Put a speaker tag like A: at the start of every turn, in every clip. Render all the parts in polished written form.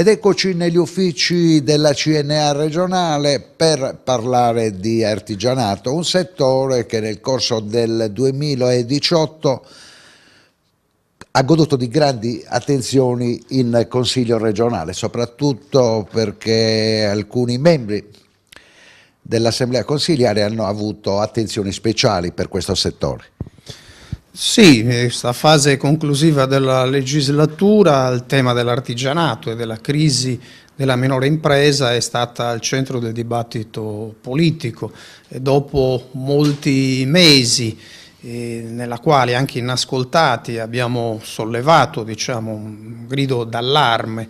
A: Ed eccoci negli uffici della CNA regionale per parlare di artigianato, un settore che nel corso del 2018 ha goduto di grandi attenzioni in Consiglio regionale, soprattutto perché alcuni membri dell'Assemblea consiliare hanno avuto attenzioni speciali per questo settore.
B: Sì, questa fase conclusiva della legislatura, il tema dell'artigianato e della crisi della minore impresa è stata al centro del dibattito politico e dopo molti mesi nella quale anche inascoltati abbiamo sollevato, diciamo, un grido d'allarme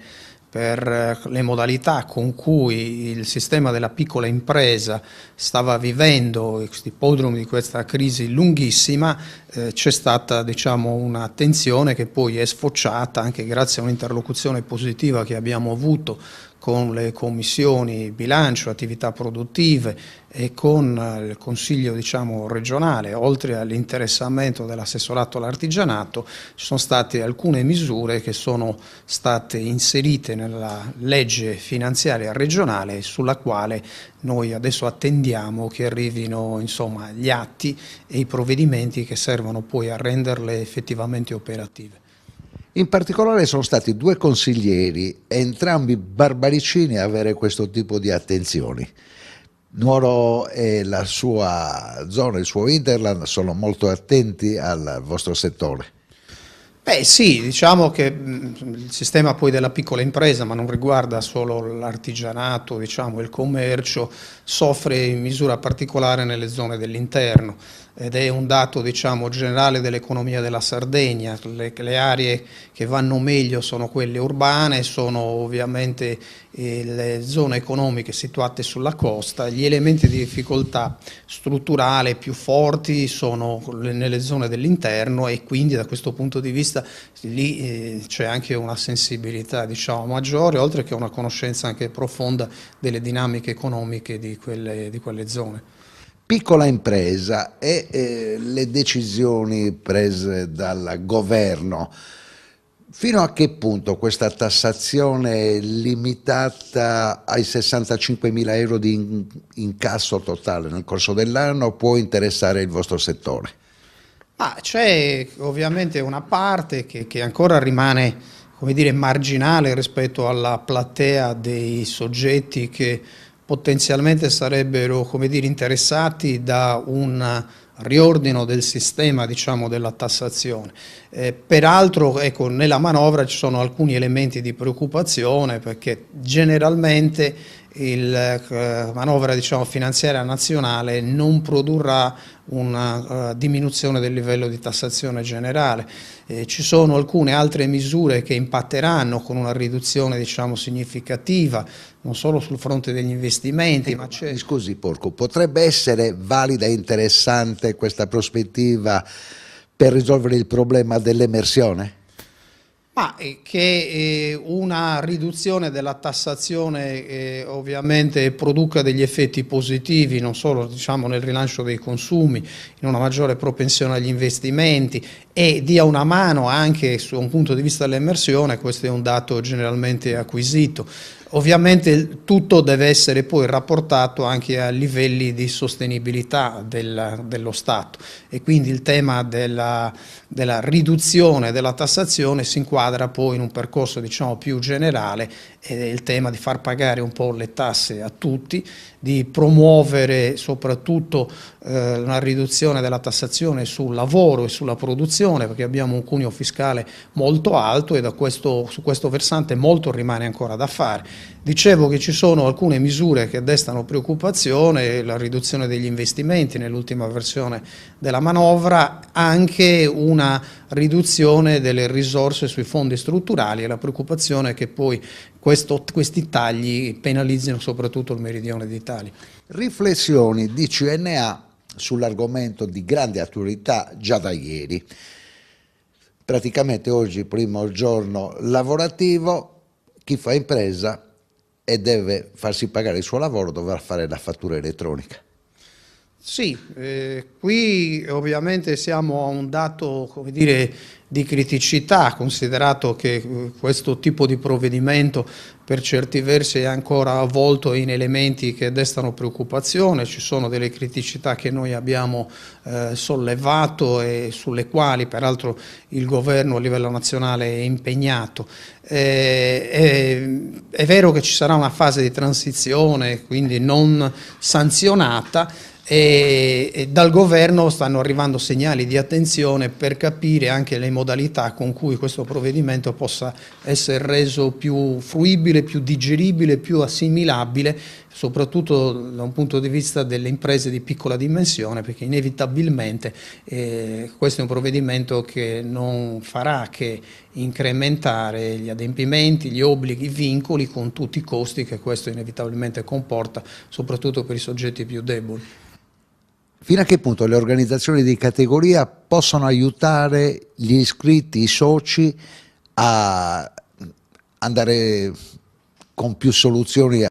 B: per le modalità con cui il sistema della piccola impresa stava vivendo quest'ipodromo di questa crisi lunghissima, c'è stata, diciamo, un'attenzione che poi è sfociata anche grazie a un'interlocuzione positiva che abbiamo avuto con le commissioni bilancio, attività produttive e con il Consiglio, diciamo, regionale. Oltre all'interessamento dell'assessorato all'artigianato ci sono state alcune misure che sono state inserite nella legge finanziaria regionale sulla quale noi adesso attendiamo che arrivino, insomma, gli atti e i provvedimenti che servono poi a renderle effettivamente operative.
A: In particolare sono stati due consiglieri, entrambi barbaricini, a avere questo tipo di attenzioni. Nuoro e la sua zona, il suo Interland, sono molto attenti al vostro settore.
B: Beh sì, diciamo che il sistema poi della piccola impresa, ma non riguarda solo l'artigianato, diciamo, il commercio, soffre in misura particolare nelle zone dell'interno ed è un dato, diciamo, generale dell'economia della Sardegna. Le aree che vanno meglio sono quelle urbane, sono ovviamente le zone economiche situate sulla costa. Gli elementi di difficoltà strutturale più forti sono nelle zone dell'interno e quindi da questo punto di vista lì c'è anche una sensibilità, diciamo, maggiore, oltre che una conoscenza anche profonda delle dinamiche economiche di quelle zone.
A: Piccola impresa e le decisioni prese dal governo, fino a che punto questa tassazione limitata ai 65.000 euro di incasso totale nel corso dell'anno può interessare il vostro settore?
B: C'è ovviamente una parte che ancora rimane, come dire, marginale rispetto alla platea dei soggetti che potenzialmente sarebbero, come dire, interessati da un riordino del sistema, diciamo, della tassazione. Peraltro, ecco, nella manovra ci sono alcuni elementi di preoccupazione perché generalmente la manovra, diciamo, finanziaria nazionale non produrrà una diminuzione del livello di tassazione generale. Ci sono alcune altre misure che impatteranno con una riduzione, diciamo, significativa, non solo sul fronte degli investimenti, ma c'è...
A: Scusi Porco, potrebbe essere valida e interessante questa prospettiva per risolvere il problema dell'emersione?
B: Che una riduzione della tassazione ovviamente produca degli effetti positivi, non solo, diciamo, nel rilancio dei consumi, in una maggiore propensione agli investimenti e dia una mano anche su un punto di vista dell'emersione, questo è un dato generalmente acquisito. Ovviamente tutto deve essere poi rapportato anche a livelli di sostenibilità dello Stato e quindi il tema della riduzione della tassazione si inquadra poi in un percorso, diciamo, più generale, ed è il tema di far pagare un po' le tasse a tutti, di promuovere soprattutto una riduzione della tassazione sul lavoro e sulla produzione, perché abbiamo un cuneo fiscale molto alto e su questo versante molto rimane ancora da fare. Dicevo che ci sono alcune misure che destano preoccupazione, la riduzione degli investimenti nell'ultima versione della manovra, anche una riduzione delle risorse sui fondi strutturali e la preoccupazione che poi questi tagli penalizzino soprattutto il meridione d'Italia.
A: Riflessioni di CNA sull'argomento di grande attualità già da ieri. Praticamente oggi, primo giorno lavorativo, chi fa impresa e deve farsi pagare il suo lavoro dovrà fare la fattura elettronica.
B: Sì, qui ovviamente siamo a un dato, come dire, di criticità, considerato che questo tipo di provvedimento per certi versi è ancora avvolto in elementi che destano preoccupazione. Ci sono delle criticità che noi abbiamo sollevato e sulle quali peraltro il governo a livello nazionale è impegnato. È vero che ci sarà una fase di transizione, quindi non sanzionata, e dal governo stanno arrivando segnali di attenzione per capire anche le modalità con cui questo provvedimento possa essere reso più fruibile, più digeribile, più assimilabile, soprattutto da un punto di vista delle imprese di piccola dimensione, perché inevitabilmente questo è un provvedimento che non farà che incrementare gli adempimenti, gli obblighi, i vincoli con tutti i costi che questo inevitabilmente comporta, soprattutto per i soggetti più deboli.
A: Fino a che punto le organizzazioni di categoria possono aiutare gli iscritti, i soci, a andare con più soluzioni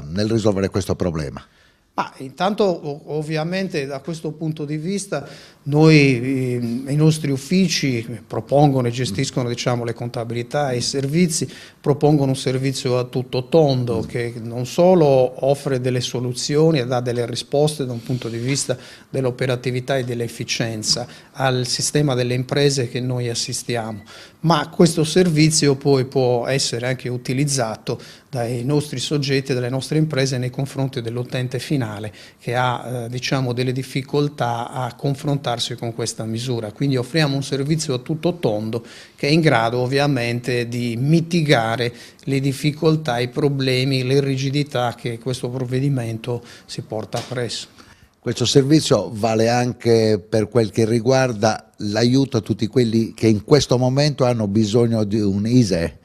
A: nel risolvere questo problema?
B: Ma intanto ovviamente da questo punto di vista noi, i nostri uffici propongono e gestiscono, diciamo, le contabilità e i servizi, propongono un servizio a tutto tondo che non solo offre delle soluzioni e dà delle risposte da un punto di vista dell'operatività e dell'efficienza al sistema delle imprese che noi assistiamo, ma questo servizio poi può essere anche utilizzato dai nostri soggetti e dalle nostre imprese nei confronti dell'utente finale che ha diciamo delle difficoltà a confrontarsi con questa misura. Quindi offriamo un servizio a tutto tondo che è in grado ovviamente di mitigare le difficoltà, i problemi, le rigidità che questo provvedimento si porta appresso.
A: Questo servizio vale anche per quel che riguarda l'aiuto a tutti quelli che in questo momento hanno bisogno di un ISEE?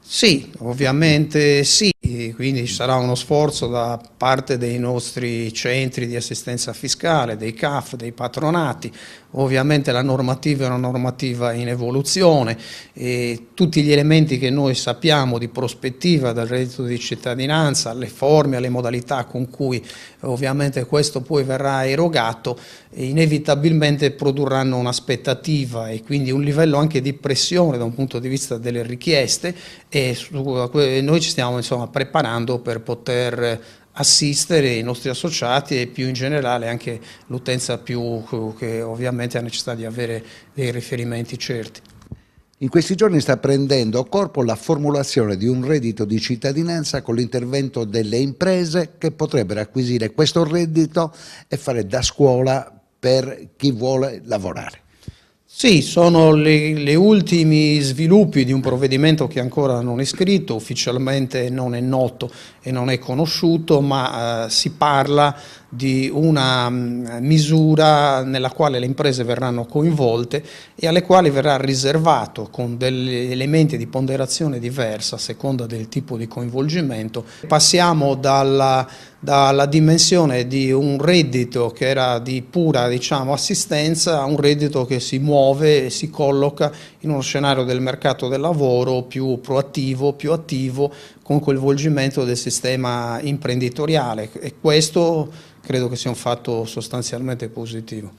B: Sì, ovviamente sì, quindi ci sarà uno sforzo da parte dei nostri centri di assistenza fiscale, dei CAF, dei patronati. Ovviamente la normativa è una normativa in evoluzione e tutti gli elementi che noi sappiamo di prospettiva dal reddito di cittadinanza, alle forme, alle modalità con cui ovviamente questo poi verrà erogato, inevitabilmente produrranno un'aspettativa e quindi un livello anche di pressione da un punto di vista delle richieste e noi ci stiamo insomma preparando per poter assistere i nostri associati e più in generale anche l'utenza più che ovviamente ha necessità di avere dei riferimenti certi.
A: In questi giorni sta prendendo corpo la formulazione di un reddito di cittadinanza con l'intervento delle imprese che potrebbero acquisire questo reddito e fare da scuola per chi vuole lavorare.
B: Sì, sono gli ultimi sviluppi di un provvedimento che ancora non è scritto, ufficialmente non è noto e non è conosciuto, ma si parla di una misura nella quale le imprese verranno coinvolte e alle quali verrà riservato con degli elementi di ponderazione diversa a seconda del tipo di coinvolgimento. Passiamo dalla dimensione di un reddito che era di pura, diciamo, assistenza a un reddito che si muove e si colloca in uno scenario del mercato del lavoro più proattivo, più attivo, con coinvolgimento del sistema imprenditoriale e questo credo che sia un fatto sostanzialmente positivo.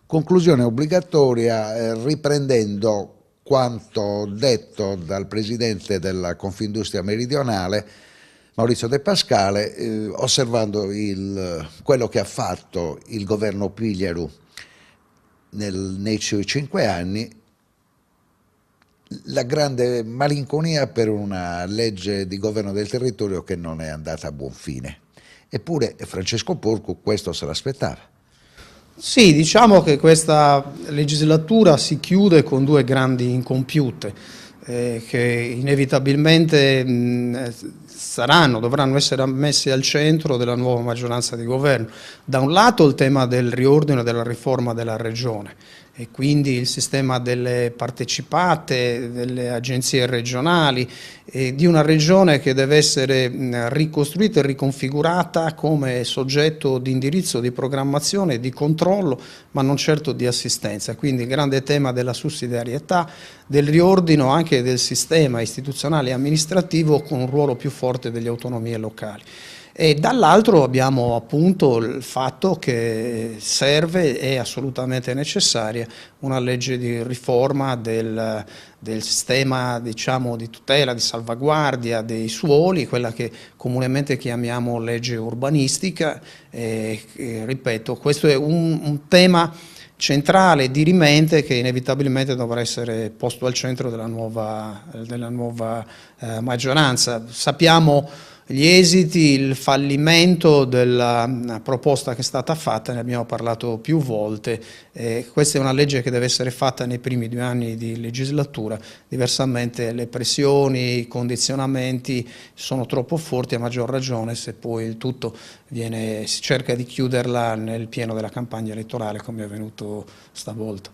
A: Conclusione obbligatoria, riprendendo quanto detto dal presidente della Confindustria Meridionale, Maurizio De Pascale, osservando quello che ha fatto il governo Pigliaru nei suoi 5 anni, la grande malinconia per una legge di governo del territorio che non è andata a buon fine. Eppure Francesco Porcu questo se l'aspettava.
B: Sì, diciamo che questa legislatura si chiude con due grandi incompiute che inevitabilmente dovranno essere messe al centro della nuova maggioranza di governo. Da un lato il tema del riordino e della riforma della regione e quindi il sistema delle partecipate, delle agenzie regionali, di una regione che deve essere ricostruita e riconfigurata come soggetto di indirizzo, di programmazione, di controllo, ma non certo di assistenza. Quindi il grande tema della sussidiarietà, del riordino anche del sistema istituzionale e amministrativo con un ruolo più forte delle autonomie locali. E dall'altro abbiamo appunto il fatto che serve e assolutamente necessaria una legge di riforma del sistema, diciamo, di tutela, di salvaguardia dei suoli, quella che comunemente chiamiamo legge urbanistica. Ripeto, questo è un tema centrale, dirimente, che inevitabilmente dovrà essere posto al centro della nuova maggioranza. Sappiamo gli esiti, il fallimento della proposta che è stata fatta, ne abbiamo parlato più volte. Questa è una legge che deve essere fatta nei primi 2 anni di legislatura, diversamente le pressioni, i condizionamenti sono troppo forti, a maggior ragione se poi il tutto si cerca di chiuderla nel pieno della campagna elettorale, come è avvenuto stavolta.